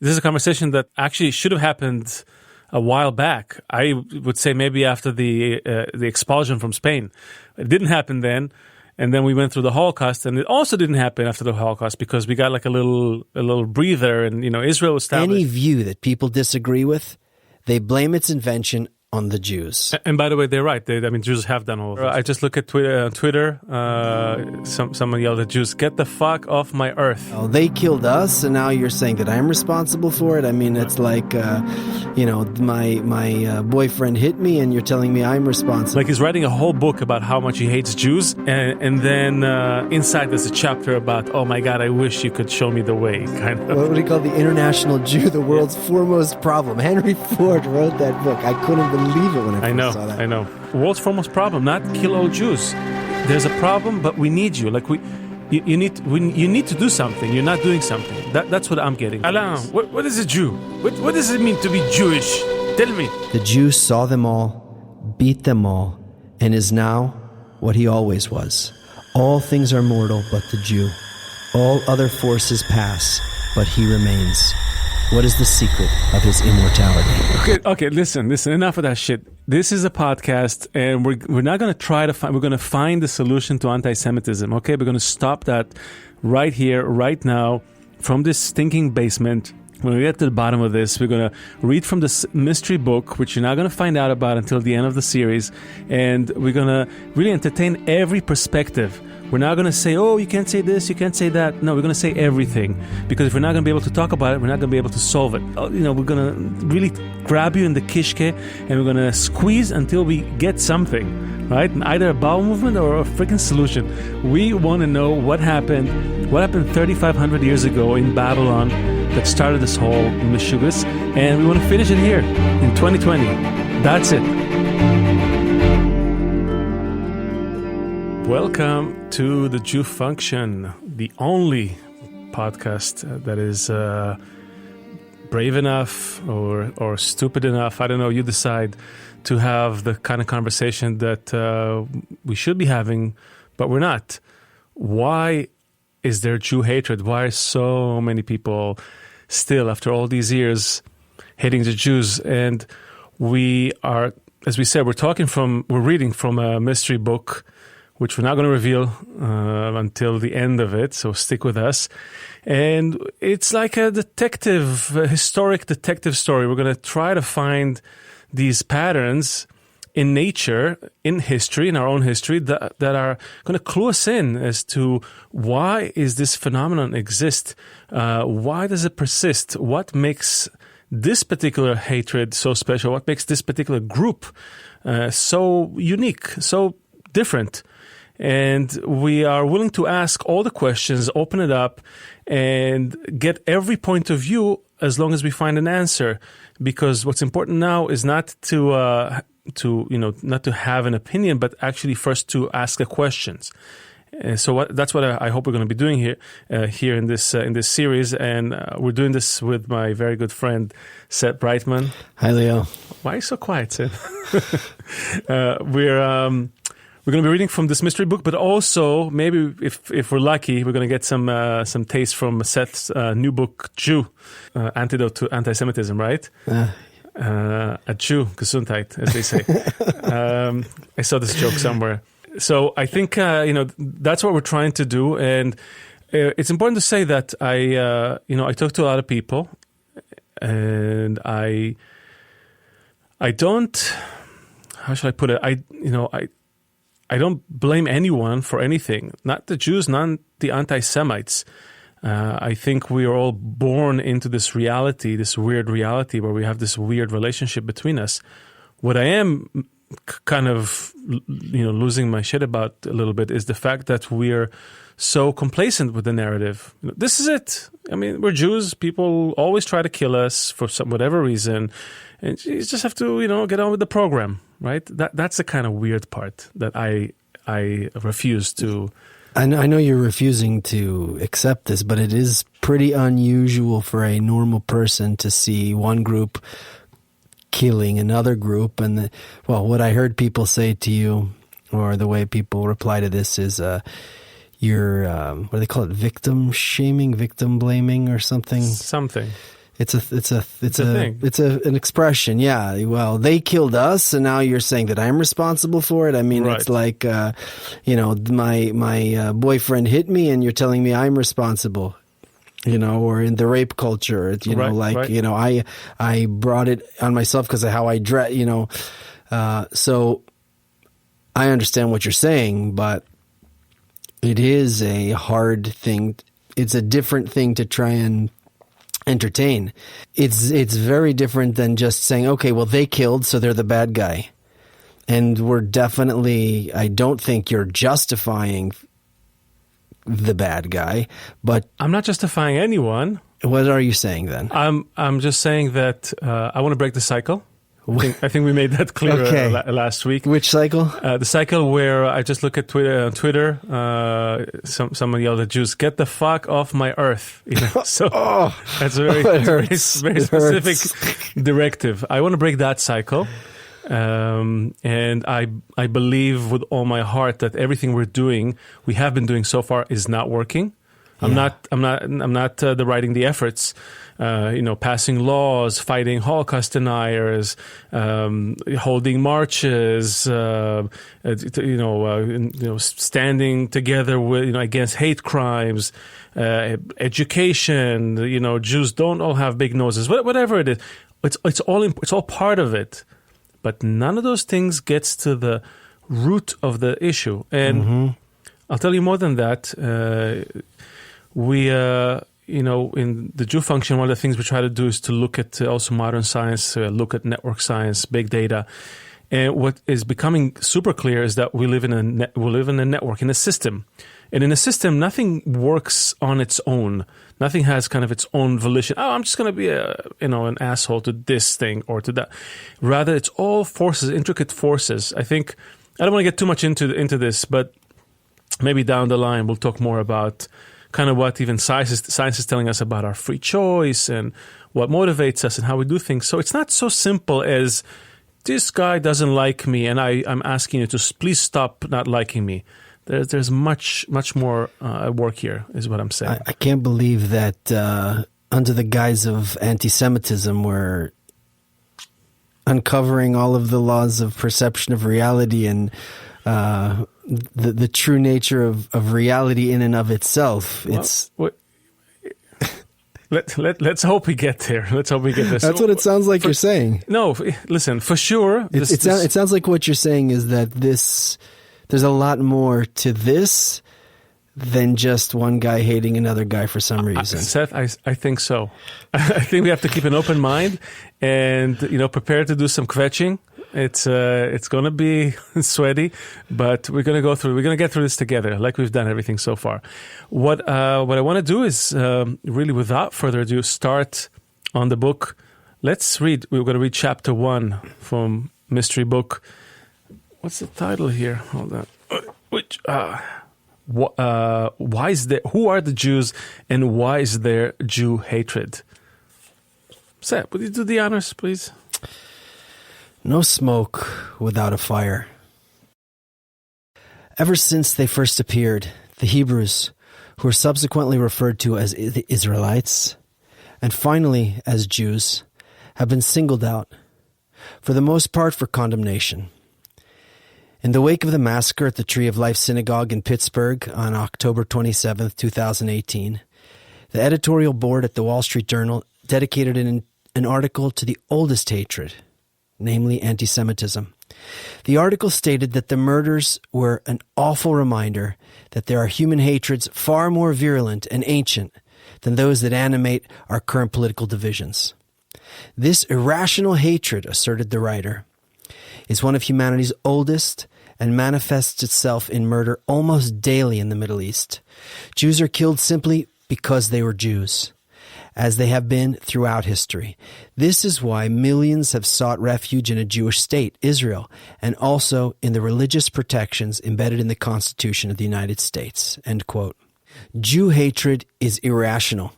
This is a conversation that actually should have happened a while back. I would say maybe after the expulsion from Spain. It didn't happen then. And then we went through the Holocaust, and it also didn't happen after the Holocaust because we got like a little breather, and Israel was established. Any view that people disagree with, they blame its invention on the Jews. And by the way, they're right. Jews have done all of this. I just look at Twitter. Someone yelled at Jews, "Get the fuck off my earth." Oh, they killed us, and now you're saying that I'm responsible for it? I mean, it's like, my boyfriend hit me, and you're telling me I'm responsible. Like he's writing a whole book about how much he hates Jews, and then inside there's a chapter about, oh my God, I wish you could show me the way, kind of. What do you call the international Jew, the world's foremost problem? Henry Ford wrote that book. I couldn't believe it when I first saw that. I know. World's foremost problem, not kill all Jews. There's a problem, but we need you. Like you need to do something. You're not doing something. That's what I'm getting. Alain, what is a Jew? What does it mean to be Jewish? Tell me. The Jew saw them all, beat them all, and is now what he always was. All things are mortal but the Jew. All other forces pass, but he remains. What is the secret of his immortality? Okay, listen, enough of that shit. This is a podcast, and we're not going to try to find, we're going to find the solution to anti-Semitism, okay? We're going to stop that right here, right now, from this stinking basement. When we get to the bottom of this, we're going to read from this mystery book, which you're not going to find out about until the end of the series, and we're going to really entertain every perspective. We're not going to say, oh, you can't say this, you can't say that. No, we're going to say everything. Because if we're not going to be able to talk about it, we're not going to be able to solve it. We're going to really grab you in the kishke, and we're going to squeeze until we get something, right? Either a bowel movement or a freaking solution. We want to know what happened 3,500 years ago in Babylon that started this whole mishugas, and we want to finish it here in 2020. That's it. Welcome to the Jew Function, the only podcast that is brave enough or stupid enough, I don't know, you decide, to have the kind of conversation that we should be having, but we're not. Why is there Jew hatred? Why are so many people still, after all these years, hating the Jews? And we are, as we said, we're reading from a mystery book, which we're not going to reveal until the end of it, so stick with us. And it's like a historic detective story. We're going to try to find these patterns in nature, in history, in our own history, that are going to clue us in as to why is this phenomenon exist? Why does it persist? What makes this particular hatred so special? What makes this particular group so unique, so different? And we are willing to ask all the questions, open it up, and get every point of view as long as we find an answer. Because what's important now is not to have an opinion, but actually first to ask the questions. So that's what I hope we're going to be doing here in this series, and we're doing this with my very good friend Seth Brightman. Hi, Leo. Why are you so quiet, Seth? We're going to be reading from this mystery book, but also maybe if we're lucky, we're going to get some taste from Seth's new book, Jew, Antidote to Anti-Semitism, right? A Jew, Gesundheit, as they say. I saw this joke somewhere. So I think that's what we're trying to do, and it's important to say that I talked to a lot of people, and I don't. How should I put it? I don't blame anyone for anything, not the Jews, not the anti-Semites. I think we are all born into this reality, this weird reality where we have this weird relationship between us. What I am kind of, losing my shit about a little bit is the fact that we're so complacent with the narrative. This is it. I mean, we're Jews. People always try to kill us for whatever reason. And you just have to, get on with the program, right? That's the kind of weird part that I refuse to. I know you're refusing to accept this, but it is pretty unusual for a normal person to see one group killing another group. And what I heard people say to you, or the way people reply to this, is you're what do they call it? Victim shaming, victim blaming, or something. Something. It's thing. It's an expression. Yeah. Well, they killed us, and now you're saying that I'm responsible for it. I mean, Right. it's like, my boyfriend hit me, and you're telling me I'm responsible. Or in the rape culture, Right. I brought it on myself because of how I dress. So I understand what you're saying, but it is a hard thing. It's a different thing to try and entertain. It's very different than just saying, okay, well, they killed, so they're the bad guy. And I don't think you're justifying the bad guy, but I'm not justifying anyone. What are you saying then? I'm just saying that I want to break the cycle. I think we made that clear Okay. Last week. Which cycle? The cycle where I just look at Twitter. Someone yelled at Jews, "Get the fuck off my earth!" So that's a very specific directive. I want to break that cycle, and I believe with all my heart that everything we have been doing so far, is not working. I'm not deriding the efforts. Passing laws, fighting Holocaust deniers, holding marches, standing together with, against hate crimes, education. Jews don't all have big noses. Whatever it is, it's all part of it. But none of those things gets to the root of the issue. And I'll tell you more than that. In the Jew Function, one of the things we try to do is to look at also modern science, look at network science, big data. And what is becoming super clear is that we live in a network, in a system. And in a system, nothing works on its own. Nothing has kind of its own volition. Oh, I'm just going to be an asshole to this thing or to that. Rather, it's all forces, intricate forces. I think, I don't want to get too much into this, but maybe down the line we'll talk more about kind of what even science is telling us about our free choice and what motivates us and how we do things. So it's not so simple as this guy doesn't like me and I'm asking you to please stop not liking me. There's much more at work here, is what I'm saying. I can't believe that under the guise of anti-Semitism, we're uncovering all of the laws of perception of reality and the true nature of reality in and of itself. Let's hope we get there. Let's hope we get this. That's what it sounds like you're saying. No, listen, for sure. It sounds like what you're saying is that there's a lot more to this than just one guy hating another guy for some reason. Seth, I think so. I think we have to keep an open mind and prepare to do some kvetching. It's going to be sweaty, but we're going to go through. We're going to get through this together, like we've done everything so far. What I want to do is really, without further ado, start on the book. Let's read. We're going to read chapter 1 from mystery book. What's the title here? Hold on. Why is there? Who are the Jews, and why is there Jew hatred? Seth, would you do the honors, please? No smoke without a fire. Ever since they first appeared, the Hebrews, who were subsequently referred to as the Israelites, and finally as Jews, have been singled out, for the most part for condemnation. In the wake of the massacre at the Tree of Life Synagogue in Pittsburgh on October 27, 2018, the editorial board at the Wall Street Journal dedicated an article to the oldest hatred, namely anti-Semitism. The article stated that the murders were an awful reminder that there are human hatreds far more virulent and ancient than those that animate our current political divisions. This irrational hatred, asserted the writer, is one of humanity's oldest and manifests itself in murder almost daily in the Middle East. Jews are killed simply because they were Jews, as they have been throughout history. This is why millions have sought refuge in a Jewish state, Israel, and also in the religious protections embedded in the Constitution of the United States." End quote. Jew hatred is irrational.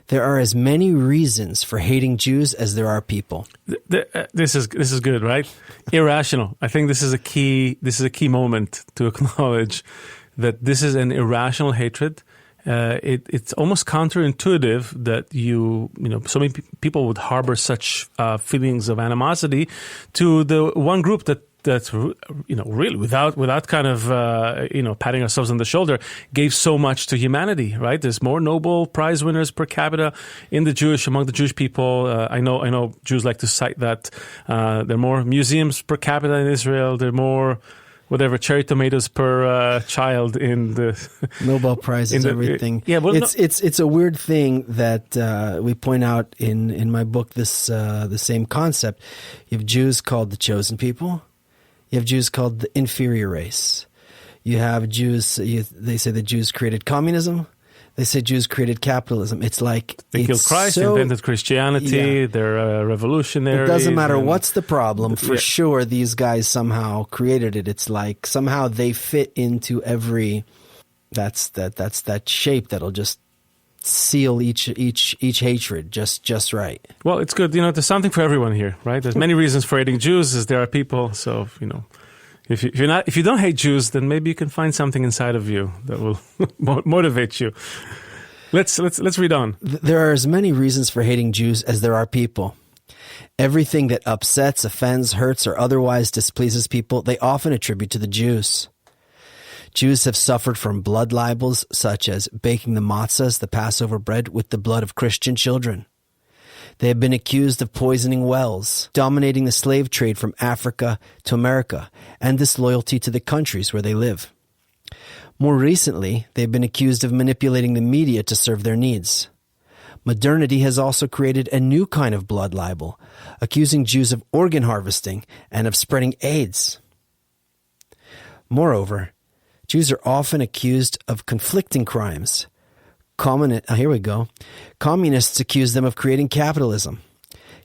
There are as many reasons for hating Jews as there are people. This is good, right? Irrational. I think this is a key moment to acknowledge that this is an irrational hatred. it's almost counterintuitive that so many people would harbor such feelings of animosity to the one group that's really without kind of patting ourselves on the shoulder, gave so much to humanity. Right? There's more Nobel Prize winners per capita among the Jewish people. I know Jews like to cite that there are more museums per capita in Israel. There are more cherry tomatoes per child in the Nobel Prizes, everything. Yeah, well, it's a weird thing that we point out in my book. The same concept. You have Jews called the chosen people. You have Jews called the inferior race. You have Jews. They say the Jews created communism. They say Jews created capitalism. It's like they killed Christ, invented Christianity. Yeah. They're revolutionary. It doesn't matter what's the problem. For sure, these guys somehow created it. It's like somehow they fit into every. That's that shape that'll just seal each hatred just right. Well, it's good. There's something for everyone here, right? There's many reasons for hating Jews, as there are people. So if you don't hate Jews, then maybe you can find something inside of you that will motivate you. Let's read on. There are as many reasons for hating Jews as there are people. Everything that upsets, offends, hurts, or otherwise displeases people, they often attribute to the Jews. Jews have suffered from blood libels, such as baking the matzahs, the Passover bread, with the blood of Christian children. They have been accused of poisoning wells, dominating the slave trade from Africa to America, and disloyalty to the countries where they live. More recently, they have been accused of manipulating the media to serve their needs. Modernity has also created a new kind of blood libel, accusing Jews of organ harvesting and of spreading AIDS. Moreover, Jews are often accused of conflicting crimes. Communists accuse them of creating capitalism.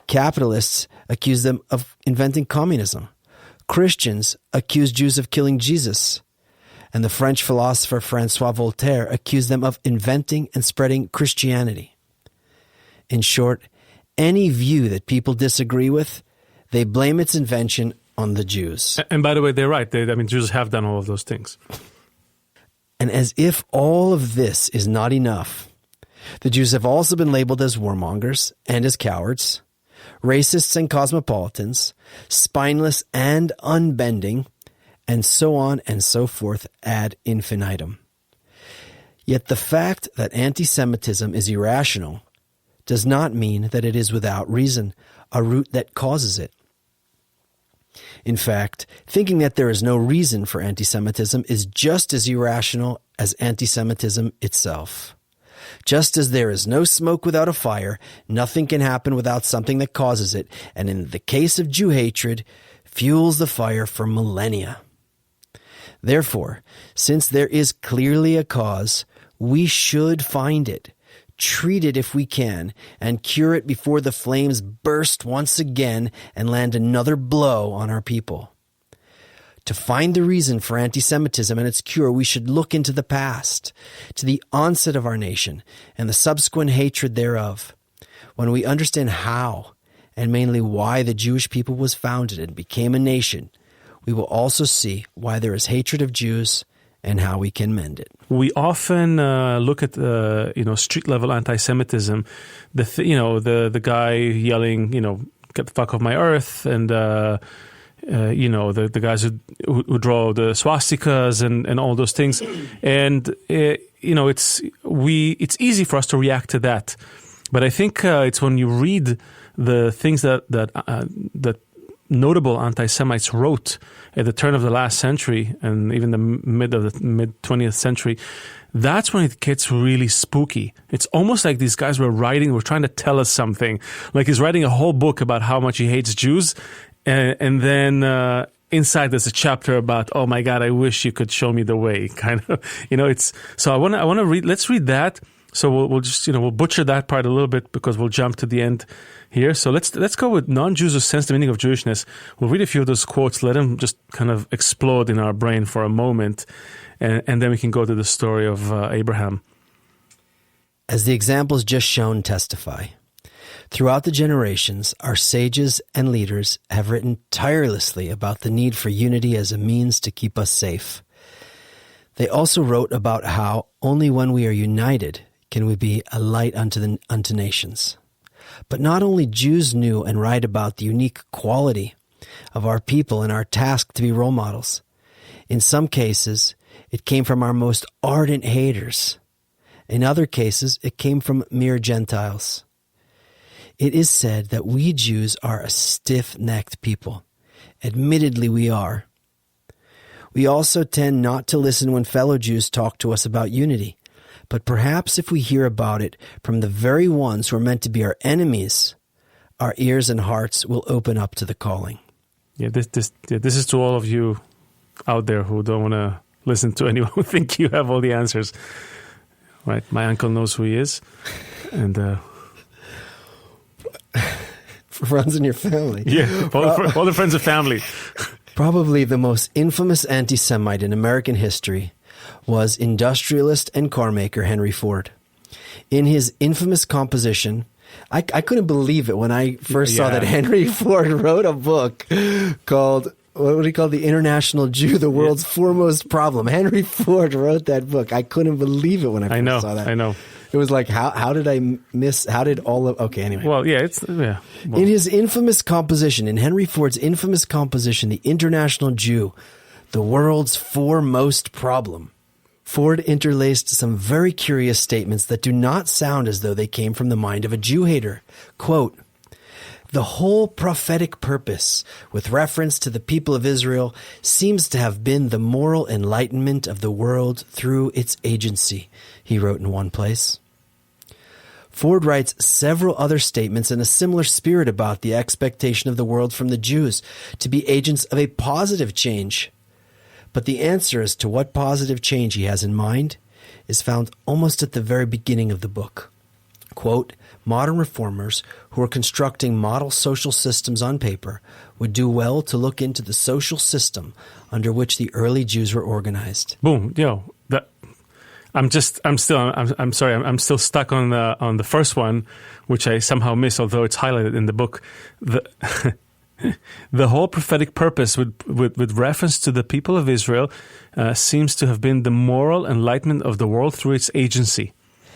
Capitalists accuse them of inventing communism. Christians accuse Jews of killing Jesus. And the French philosopher François Voltaire accused them of inventing and spreading Christianity. In short, any view that people disagree with, they blame its invention on the Jews. And by the way, they're right. Jews have done all of those things. And as if all of this is not enough, the Jews have also been labeled as warmongers and as cowards, racists and cosmopolitans, spineless and unbending, and so on and so forth ad infinitum. Yet the fact that anti-Semitism is irrational does not mean that it is without reason, a root that causes it. In fact, thinking that there is no reason for anti-Semitism is just as irrational as anti-Semitism itself. Just as there is no smoke without a fire, nothing can happen without something that causes it, and in the case of Jew hatred, fuels the fire for millennia. Therefore, since there is clearly a cause, we should find it, treat it if we can, and cure it before the flames burst once again and land another blow on our people. To find the reason for anti-Semitism and its cure, we should look into the past, to the onset of our nation and the subsequent hatred thereof. When we understand how, and mainly why, the Jewish people was founded and became a nation, we will also see why there is hatred of Jews and how we can mend it. We often look at street level anti-Semitism, the guy yelling, "Get the fuck off my earth," and the guys who draw the swastikas and all those things, and it's easy for us to react to that, but I think it's when you read the things that notable anti-Semites wrote at the turn of the last century and even the mid 20th century, that's when it gets really spooky. It's almost like these guys were trying to tell us something. Like he's writing a whole book about how much he hates Jews, and then inside there's a chapter about, oh my God, I wish you could show me the way. Kind of, it's so I want to read. Let's read that. So we'll just we'll butcher that part a little bit because we'll jump to the end here. So let's go with non-Jews who sense the meaning of Jewishness. We'll read a few of those quotes, let them just kind of explode in our brain for a moment, and then we can go to the story of Abraham. As the examples just shown testify, throughout the generations, our sages and leaders have written tirelessly about the need for unity as a means to keep us safe. They also wrote about how only when we are united can we be a light unto nations. But not only Jews knew and write about the unique quality of our people and our task to be role models. In some cases, it came from our most ardent haters. In other cases, it came from mere Gentiles. It is said that we Jews are a stiff-necked people. Admittedly, we are. We also tend not to listen when fellow Jews talk to us about unity. But perhaps if we hear about it from the very ones who are meant to be our enemies, our ears and hearts will open up to the calling. Yeah, this is to all of you out there who don't want to listen to anyone who think you have all the answers. Right? My uncle knows who he is, and runs in your family. Yeah, all the friends of family. Probably the most infamous anti-Semite in American history was industrialist and carmaker Henry Ford. In his infamous composition, I couldn't believe it when I first saw that Henry Ford wrote a book called, what would he call The International Jew, the world's foremost problem. Henry Ford wrote that book. I couldn't believe it when I first saw that. I know. It was like, how did I miss, how did all of, okay, anyway. Well, yeah, In his infamous composition, in Henry Ford's infamous composition, The International Jew, the world's foremost problem, Ford interlaced some very curious statements that do not sound as though they came from the mind of a Jew-hater. Quote, "The whole prophetic purpose, with reference to the people of Israel, seems to have been the moral enlightenment of the world through its agency," he wrote in one place. Ford writes several other statements in a similar spirit about the expectation of the world from the Jews to be agents of a positive change. But the answer as to what positive change he has in mind is found almost at the very beginning of the book. Quote, "Modern reformers who are constructing model social systems on paper would do well to look into the social system under which the early Jews were organized." Boom, I'm still stuck on the first one, which I somehow missed, although it's highlighted in the book. The whole prophetic purpose with reference to the people of Israel seems to have been the moral enlightenment of the world through its agency.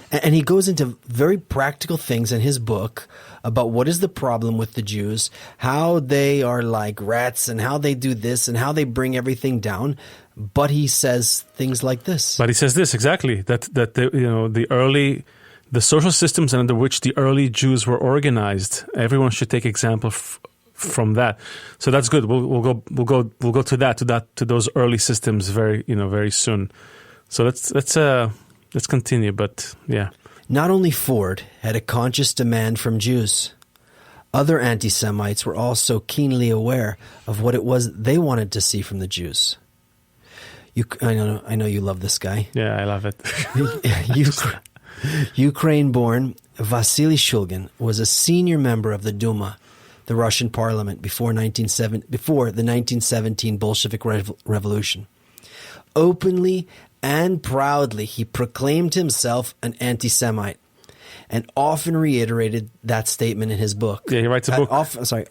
And he goes into very practical things in his book about what is the problem with the Jews, how they are like rats and how they do this and how they bring everything down. But he says things like this. But he says this exactly, that the social systems under which the early Jews were organized, everyone should take example from that. So that's good. We'll go to those early systems very soon. So let's continue. But yeah, not only Ford had a conscious demand from Jews, other anti-Semites were also keenly aware of what it was they wanted to see from the Jews. I know you love this guy. Yeah, I love it. Ukraine-born Vasily Shulgin was a senior member of the Duma, the Russian parliament, before the 1917 Bolshevik Revolution. Openly and proudly, he proclaimed himself an anti-Semite and often reiterated that statement in his book. Yeah, he writes a book.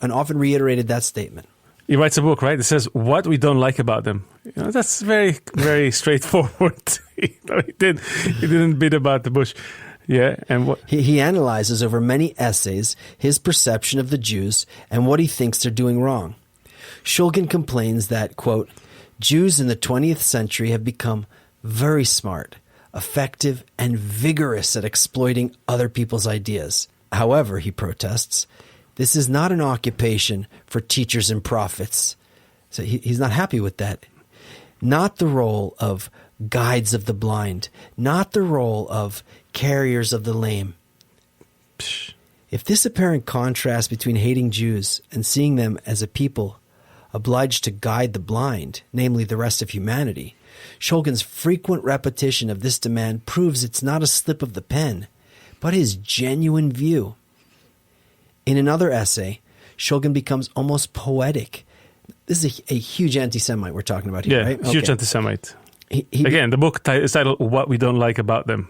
And often reiterated that statement. He writes a book, right? It says what we don't like about them. That's very, very straightforward. He didn't beat about the bush. Yeah, and what he analyzes over many essays his perception of the Jews and what he thinks they're doing wrong. Shulgin complains that, quote, "Jews in the 20th century have become very smart, effective, and vigorous at exploiting other people's ideas. However," he protests, "this is not an occupation for teachers and prophets." So he's not happy with that. Not the role of guides of the blind, not the role of carriers of the lame. If this apparent contrast between hating Jews and seeing them as a people obliged to guide the blind, namely the rest of humanity, Shulgin's frequent repetition of this demand proves it's not a slip of the pen, but his genuine view. In another essay, Shulgin becomes almost poetic. This is a huge anti-Semite we're talking about here, right? Yeah, huge anti-Semite. Again, the book is titled "What We Don't Like About Them,"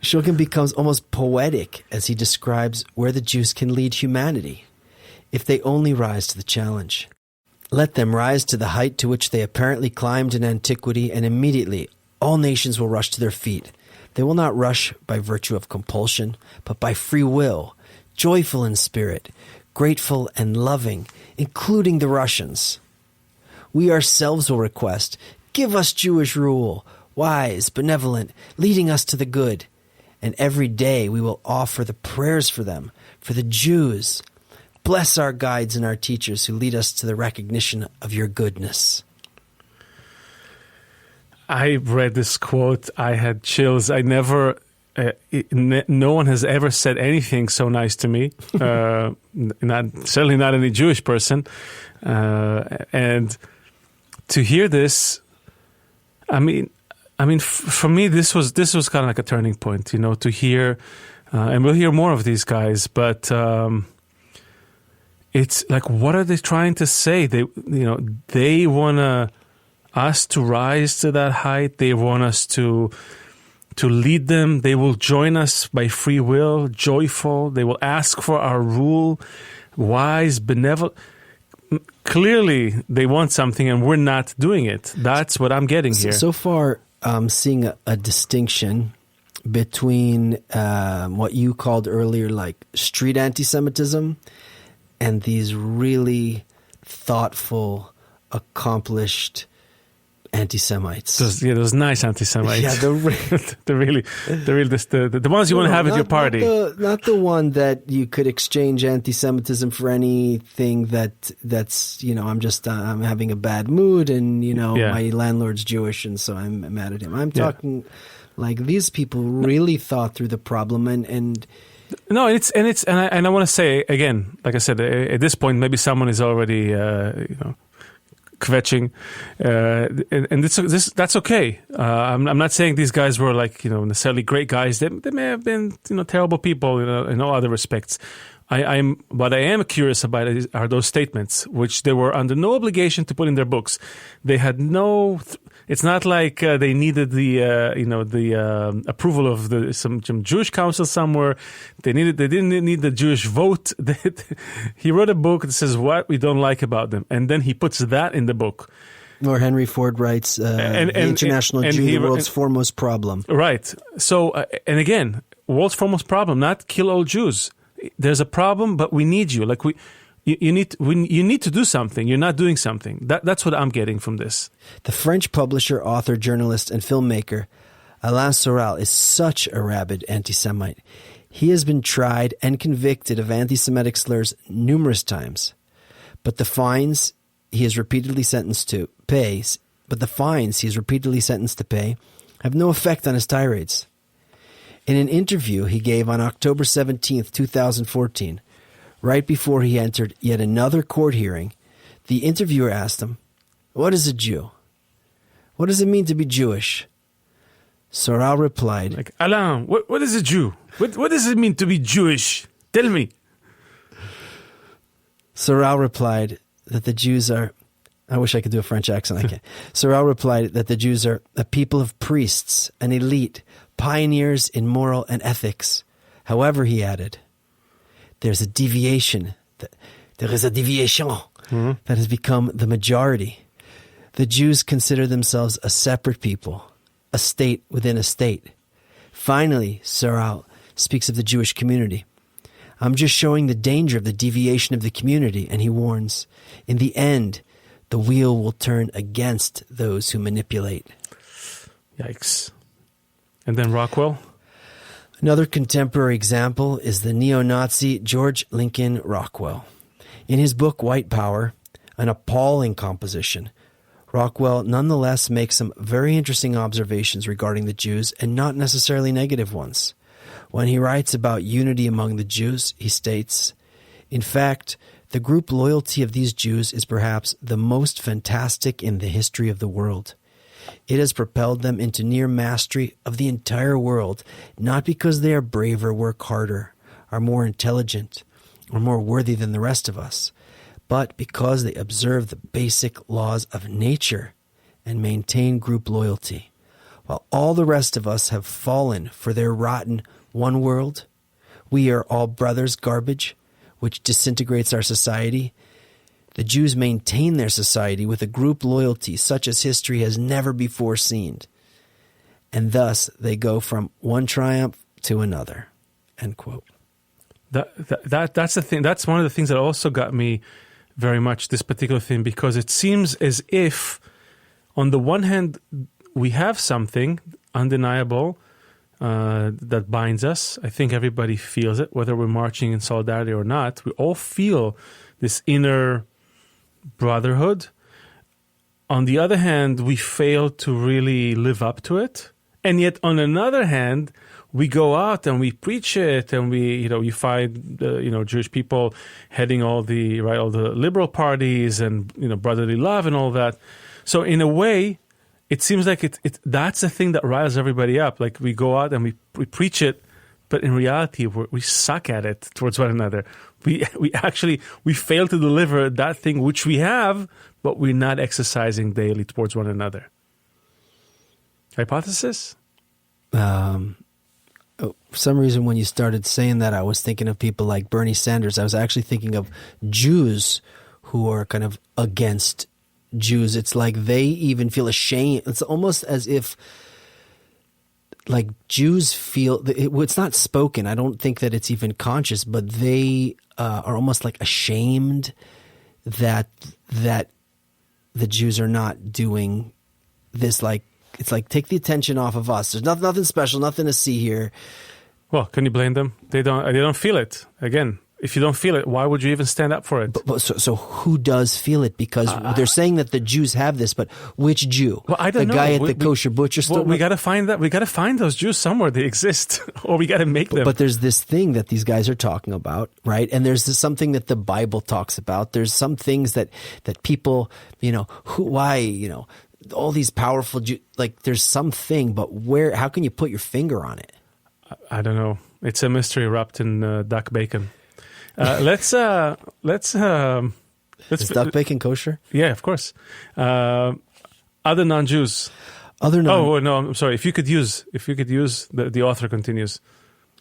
Shulgin becomes almost poetic as he describes where the Jews can lead humanity if they only rise to the challenge. Let them rise to the height to which they apparently climbed in antiquity, and immediately all nations will rush to their feet. They will not rush by virtue of compulsion, but by free will, joyful in spirit, grateful and loving, including the Russians. We ourselves will request, give us Jewish rule, wise, benevolent, leading us to the good. And every day we will offer the prayers for them, for the Jews. Bless our guides and our teachers who lead us to the recognition of your goodness. I read this quote. I had chills. I never, no one has ever said anything so nice to me. Certainly not any Jewish person. And to hear this, I mean, for me, this was kind of like a turning point, to hear, and we'll hear more of these guys, but it's like, what are they trying to say? They want us to rise to that height. They want us to lead them. They will join us by free will, joyful. They will ask for our rule, wise, benevolent. Clearly, they want something, and we're not doing it. That's what I'm getting here. So far, I'm seeing a distinction between what you called earlier, like street anti-Semitism, and these really thoughtful, accomplished anti-Semites. Those nice anti-Semites. Yeah, the ones you want to have at your party. Not the one that you could exchange anti-Semitism for anything that's I'm having a bad mood, and my landlord's Jewish and so I'm mad at him. I'm talking like these people really thought through the problem and no, and I want to say again, like I said, at this point maybe someone is already kvetching, and that's okay. I'm not saying these guys were necessarily great guys. They may have been terrible people in all other respects. What I am curious about are those statements, which they were under no obligation to put in their books. They had no. It's not like they needed the approval of some Jewish council somewhere. They didn't need the Jewish vote. He wrote a book that says what we don't like about them, and then he puts that in the book. Or Henry Ford writes, the international Jew, the world's foremost problem. Right. So, and again, world's foremost problem, not kill all Jews. There's a problem, but we need you. You need to do something. You're not doing something. That's what I'm getting from this. The French publisher, author, journalist, and filmmaker Alain Soral is such a rabid anti-Semite. He has been tried and convicted of anti-Semitic slurs numerous times, but the fines he is repeatedly sentenced to pay have no effect on his tirades. In an interview he gave on October 17th, 2014, right before he entered yet another court hearing, the interviewer asked him, "What is a Jew? What does it mean to be Jewish?" Soral replied, Alain, what is a Jew? What does it mean to be Jewish? Tell me. Soral replied that the Jews are... I wish I could do a French accent. I can't. Soral replied that the Jews are a people of priests, an elite, pioneers in moral and ethics. However, he added, there's a deviation. There is a deviation that has become the majority. The Jews consider themselves a separate people, a state within a state. Finally, Soral speaks of the Jewish community. I'm just showing the danger of the deviation of the community, and he warns, in the end, the wheel will turn against those who manipulate. Yikes. And then Rockwell? Another contemporary example is the neo-Nazi George Lincoln Rockwell. In his book White Power, an appalling composition, Rockwell nonetheless makes some very interesting observations regarding the Jews, and not necessarily negative ones. When he writes about unity among the Jews, he states, "In fact, the group loyalty of these Jews is perhaps the most fantastic in the history of the world. It has propelled them into near mastery of the entire world, not because they are braver, work harder, are more intelligent, or more worthy than the rest of us, but because they observe the basic laws of nature and maintain group loyalty. While all the rest of us have fallen for their rotten one world, we are all brothers garbage, which disintegrates our society. The Jews maintain their society with a group loyalty such as history has never before seen. And thus they go from one triumph to another." End quote. That's the thing. That's one of the things that also got me very much, this particular thing, because it seems as if, on the one hand, we have something undeniable that binds us. I think everybody feels it, whether we're marching in solidarity or not. We all feel this inner brotherhood. On the other hand, we fail to really live up to it. And yet, on another hand, we go out and we preach it, and you find Jewish people heading all the liberal parties and brotherly love and all that. So in a way, it seems like that's the thing that riles everybody up. Like, we go out and we preach it, but in reality, we suck at it towards one another. We fail to deliver that thing which we have, but we're not exercising daily towards one another. Hypothesis? For some reason, when you started saying that, I was thinking of people like Bernie Sanders. I was actually thinking of Jews who are kind of against Jews. It's like they even feel ashamed. It's almost as if, like, Jews feel, it's not spoken. I don't think that it's even conscious, but they are almost like ashamed that the Jews are not doing this. Like, it's like, take the attention off of us. There's nothing special, nothing to see here. Well, can you blame them? They don't feel it. Again, if you don't feel it, why would you even stand up for it? So who does feel it? Because they're saying that the Jews have this, but which Jew? Well, I don't know. The guy at the kosher butcher store? Well, we got to find that. We got to find those Jews somewhere. They exist, or we got to make them. But there's this thing that these guys are talking about, right? And there's something that the Bible talks about. There's some things that people, all these powerful Jews, like, there's something, but how can you put your finger on it? I don't know. It's a mystery wrapped in duck bacon. Let's. Is duck bacon kosher? Yeah, of course. Other non-Jews. Oh no, I'm sorry. If you could use, the author continues.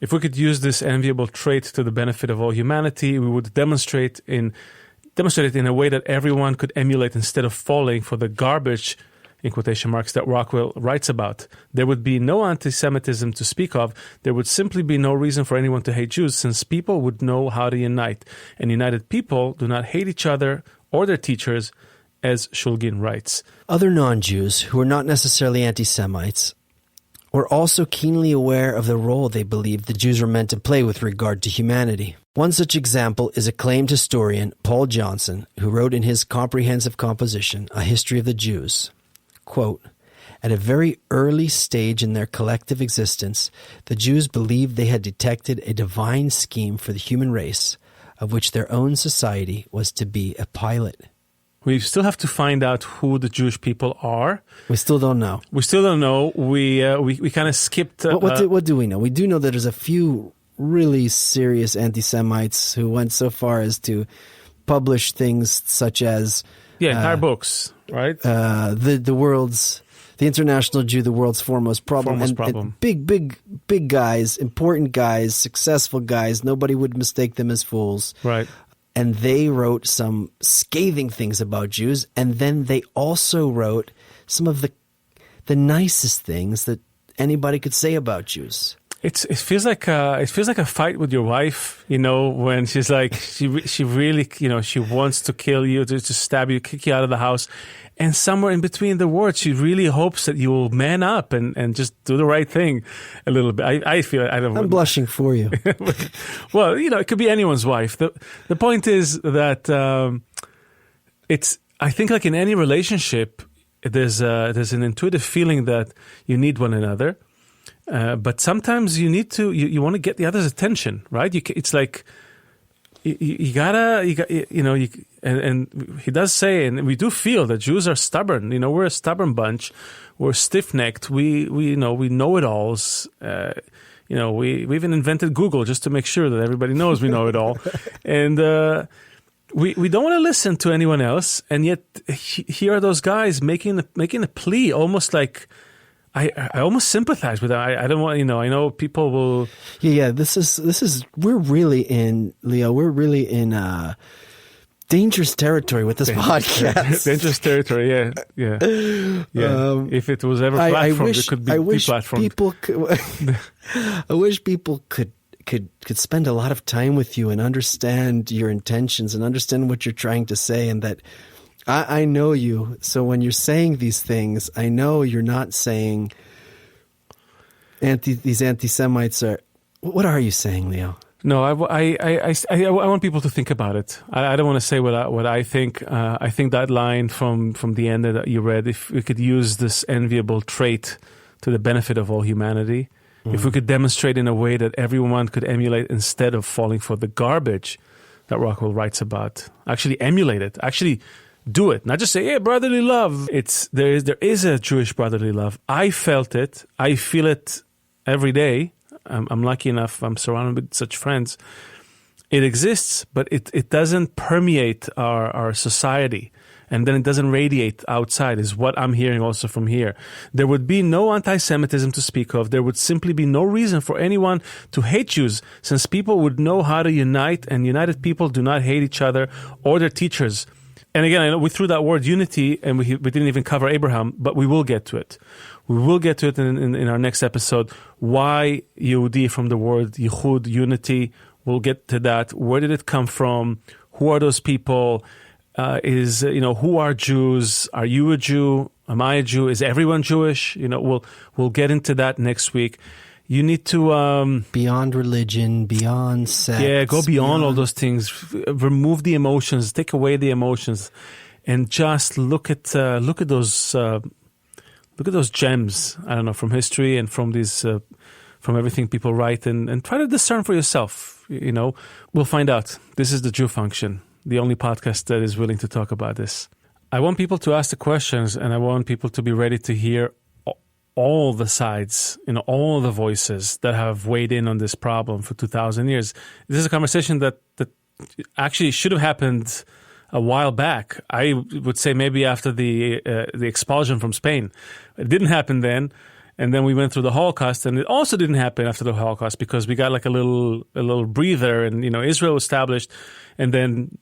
If we could use this enviable trait to the benefit of all humanity, we would demonstrate it in a way that everyone could emulate instead of falling for the garbage, in quotation marks, that Rockwell writes about. There would be no anti-Semitism to speak of. There would simply be no reason for anyone to hate Jews, since people would know how to unite. And united people do not hate each other or their teachers, as Shulgin writes. Other non-Jews, who are not necessarily anti-Semites, were also keenly aware of the role they believed the Jews were meant to play with regard to humanity. One such example is acclaimed historian Paul Johnson, who wrote in his comprehensive composition, A History of the Jews, quote, "At a very early stage in their collective existence, the Jews believed they had detected a divine scheme for the human race, of which their own society was to be a pilot." We still have to find out who the Jewish people are. We still don't know. We kind of skipped. What do we know? We do know that there's a few really serious anti-Semites who went so far as to publish things such as entire books, right? The International Jew, the world's foremost problem. And big guys, important guys, successful guys. Nobody would mistake them as fools. Right. And they wrote some scathing things about Jews, and then they also wrote some of the nicest things that anybody could say about Jews. It feels like a fight with your wife, when she's like she really she wants to kill you, to stab you, kick you out of the house, and somewhere in between the words, she really hopes that you will man up and just do the right thing a little bit. I'm blushing for you. Well, it could be anyone's wife. The point is that I think, like in any relationship, there's an intuitive feeling that you need one another. But sometimes you need to, you want to get the other's attention, right? It's like, you gotta, and he does say, and we do feel that Jews are stubborn. We're a stubborn bunch. We're stiff-necked. We know-it-alls. We even invented Google just to make sure that everybody knows we know it all. And we don't want to listen to anyone else. And yet here are those guys making a plea, almost like, I almost sympathize with that. I don't want, I know people will. Yeah. This is, we're really in, Leo, we're really in dangerous territory with this podcast. Dangerous territory, yeah. If it was ever platformed, it could be deplatformed. I wish people could spend a lot of time with you and understand your intentions and understand what you're trying to say, and that I know you. So when you're saying these things, I know you're not saying these anti-Semites are. What are you saying, Leo? No, I want people to think about it. I don't want to say what I think. I think that line from the end that you read, if we could use this enviable trait to the benefit of all humanity, if we could demonstrate in a way that everyone could emulate instead of falling for the garbage that Rockwell writes about, actually emulate it, actually do it, not just say, "Hey, brotherly love." There is a Jewish brotherly love. I felt it. I feel it every day. I'm lucky enough, I'm surrounded with such friends. It exists, but it doesn't permeate our society. And then it doesn't radiate outside, is what I'm hearing also from here. There would be no anti-Semitism to speak of. There would simply be no reason for anyone to hate Jews, since people would know how to unite, and united people do not hate each other or their teachers. And again, I know we threw that word unity, and we didn't even cover Abraham, but we will get to it. We will get to it in our next episode. Why Yehudi from the word Yichud, unity. We'll get to that. Where did it come from? Who are those people? Who are Jews? Are you a Jew? Am I a Jew? Is everyone Jewish? We'll get into that next week. You need to beyond religion, beyond sex. Yeah, go beyond all those things. Remove the emotions. Take away the emotions, and just look at those. Look at those gems, I don't know, from history and from these, from everything people write, and try to discern for yourself. We'll find out. This is the Jew Function, the only podcast that is willing to talk about this. I want people to ask the questions, and I want people to be ready to hear all the sides, all the voices that have weighed in on this problem for 2,000 years. This is a conversation that actually should have happened a while back. I would say maybe after the expulsion from Spain. It didn't happen then, and then we went through the Holocaust, and it also didn't happen after the Holocaust because we got like a little breather, and Israel was established, and then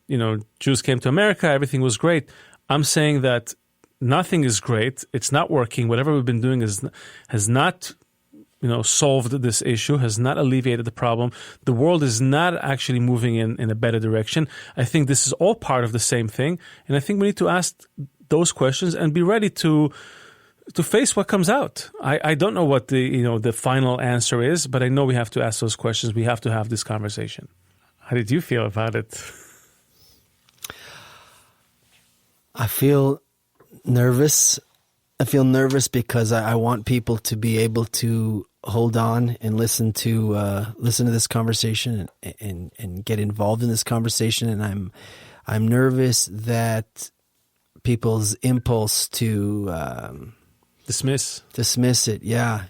Jews came to America. Everything was great. I'm saying that nothing is great. It's not working. Whatever we've been doing has not solved this issue, has not alleviated the problem. The world is not actually moving in a better direction. I think this is all part of the same thing. And I think we need to ask those questions and be ready to face what comes out. I don't know what the final answer is, but I know we have to ask those questions. We have to have this conversation. How did you feel about it? I feel nervous. I feel nervous because I want people to be able to hold on and listen to this conversation and get involved in this conversation. And I'm nervous that people's impulse to dismiss it,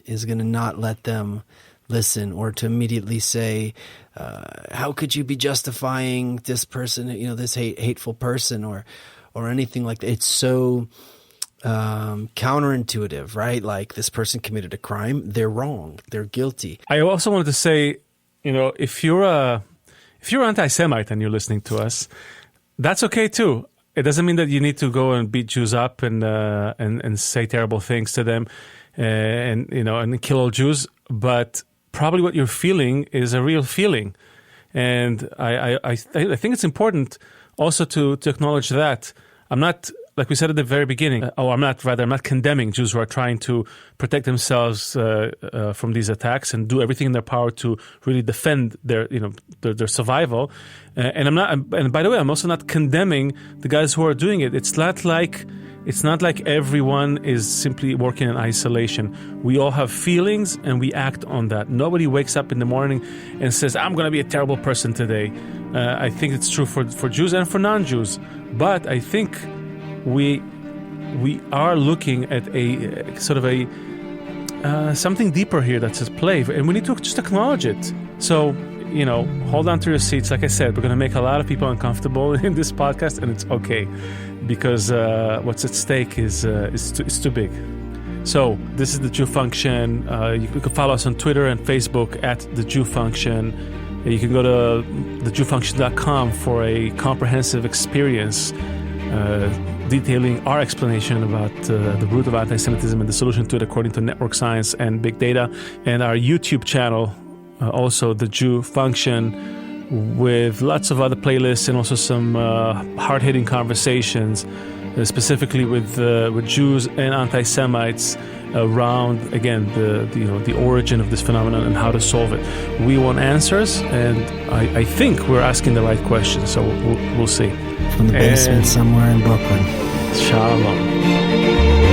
is going to not let them listen, or to immediately say, "How could you be justifying this person? This hateful person, or anything like that." It's so counterintuitive, right? Like, this person committed a crime, they're wrong, they're guilty. I also wanted to say, if you're anti-Semite and you're listening to us, that's okay too. It doesn't mean that you need to go and beat Jews up and say terrible things to them and kill all Jews. But probably what you're feeling is a real feeling, and I think it's important also to acknowledge that. I'm not, like we said at the very beginning, I'm not condemning Jews who are trying to protect themselves from these attacks and do everything in their power to really defend their survival. And by the way, I'm also not condemning the guys who are doing it. It's not like everyone is simply working in isolation. We all have feelings and we act on that. Nobody wakes up in the morning and says, "I'm going to be a terrible person today." I think it's true for Jews and for non-Jews. But I think we are looking at a sort of a something deeper here that's at play, and we need to just acknowledge it. So, hold on to your seats. Like I said, we're going to make a lot of people uncomfortable in this podcast, and it's okay, because what's at stake is too big. So this is the Jew Function. You can follow us on Twitter and Facebook at the Jew Function, You can go to thejewfunction.com for a comprehensive experience detailing our explanation about the root of anti-Semitism and the solution to it according to network science and big data, and our YouTube channel, also The Jew Function, with lots of other playlists and also some hard-hitting conversations, specifically with Jews and anti-Semites around, again, the origin of this phenomenon and how to solve it. We want answers, and I think we're asking the right questions, so we'll see. From the basement somewhere in Brooklyn. Shalom.